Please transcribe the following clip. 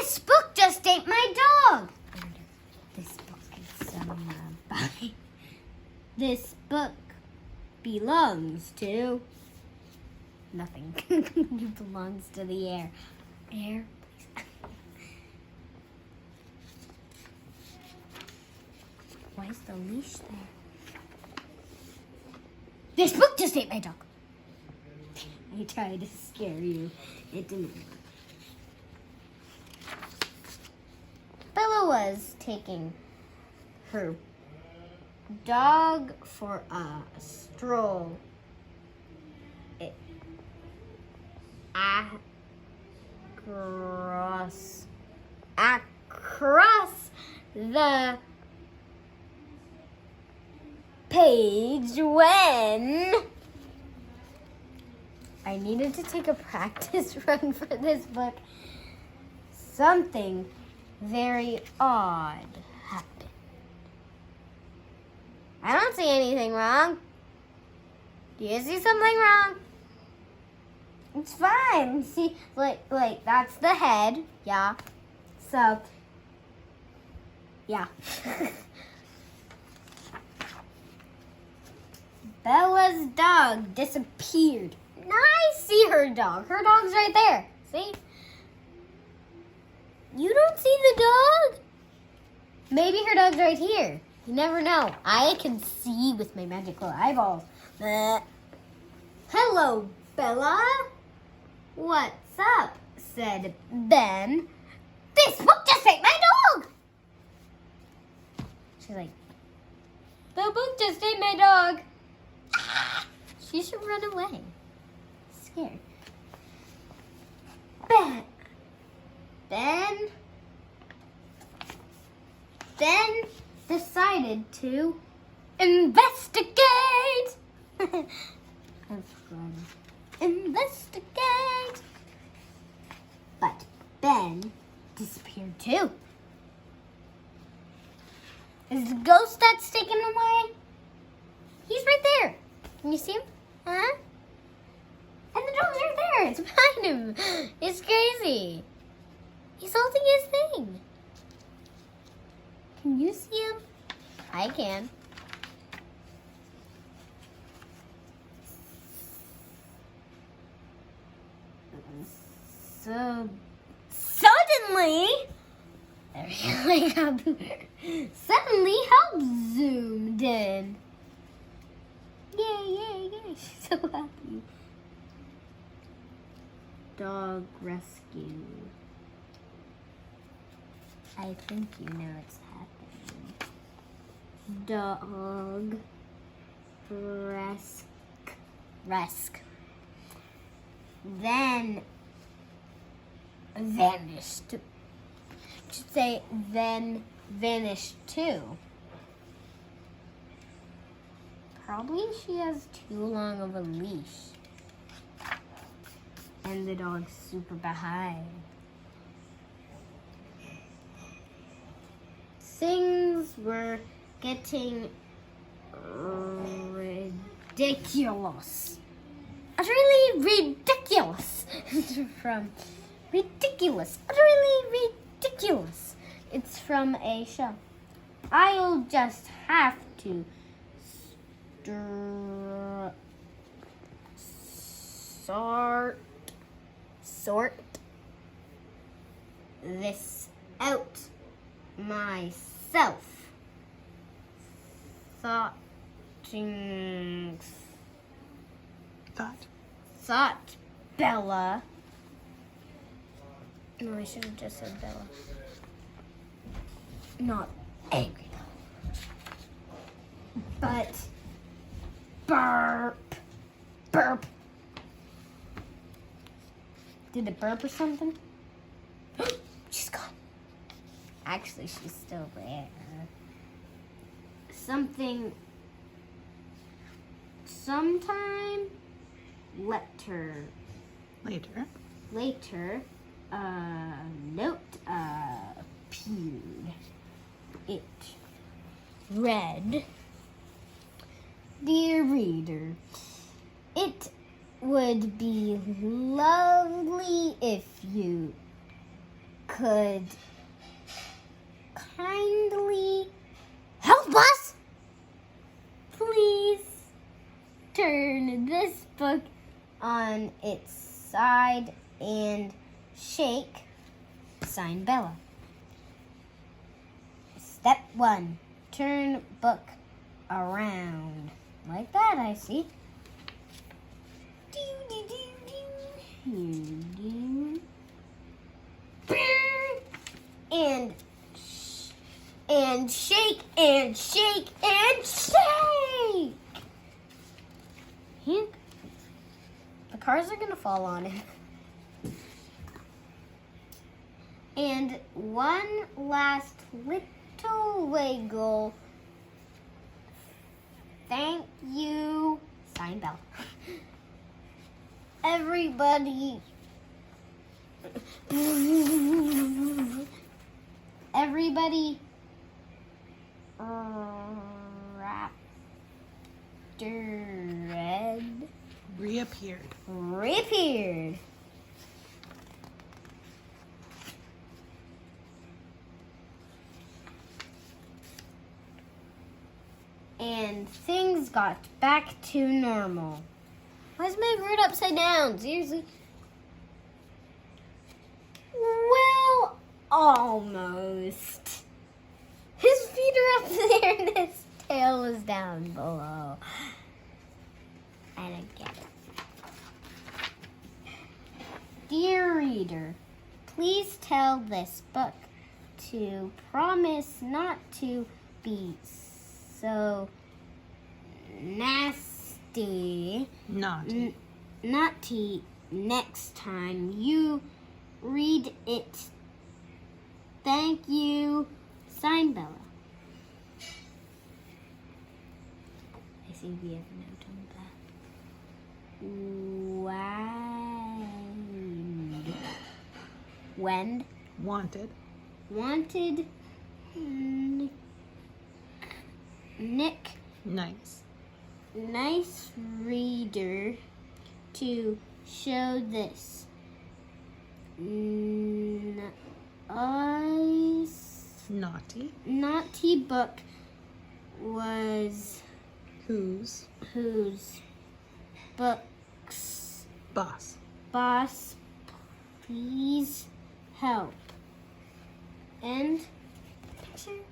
This book just ate my dog. This book is by. This book belongs to nothing. It belongs to the air. Air, please. Why is the leash there? This book just ate my dog. I tried to scare you. It didn't work. Bella was taking her dog for a stroll. Across the page when I needed to take a practice run for this book. Something very odd happened. I don't see anything wrong. Do you see something wrong? It's fine. See, like that's the head. Yeah. So, yeah. Bella's dog disappeared. I see her dog. Her dog's right there. See? You don't see the dog? Maybe her dog's right here. You never know. I can see with my magical eyeballs. Hello, Bella. What's up? Said Ben. This book just ate my dog. She's like, the book just ate my dog. She should run away. Scared. Ben decided to investigate. That's fun. Investigate. But Ben disappeared too. Is the ghost that's taken away? He's right there. Can you see him? Huh? And the dog's right there. It's behind him. It's crazy. He's holding his thing. Can you see him? I can. So suddenly help zoomed in. Yay. She's so happy. Dog rescue. I think you know it's happening. Dog rescue. Then vanished. Should say then vanished too. Probably she has too long of a leash. And the dog's super behind. Things were getting ridiculous. Utterly ridiculous. From ridiculous. Utterly ridiculous. It's from a show. I'll just have to sort this out myself. Thought Bella. No, I should have just said Bella. Not angry Bella. But burp. Did it burp or something? She's gone. Actually, she's still there. Sometime later, a note appeared. It read, "Dear reader, it would be lovely if you could kindly help us, please turn this book on its side and shake. Signed, Bella. Step 1. Turn book around. Like that, I see. And shake and shake and shake. The cars are gonna fall on it. And one last little wiggle. Thank you. Signed, Bella. Everybody. Everybody. Raptor Red. Reappeared. And things got back to normal. Why is my bird upside down? Seriously? Well, almost. His feet are up there and his tail is down below. I don't get it. Dear reader, please tell this book to promise not to be so nasty. Naughty next time you read it. Thank you. Signed, Bella. I see we have a note on the back. When? Wanted. Nick. Nice reader to show this. Naughty book was Whose books boss? Please help. And picture.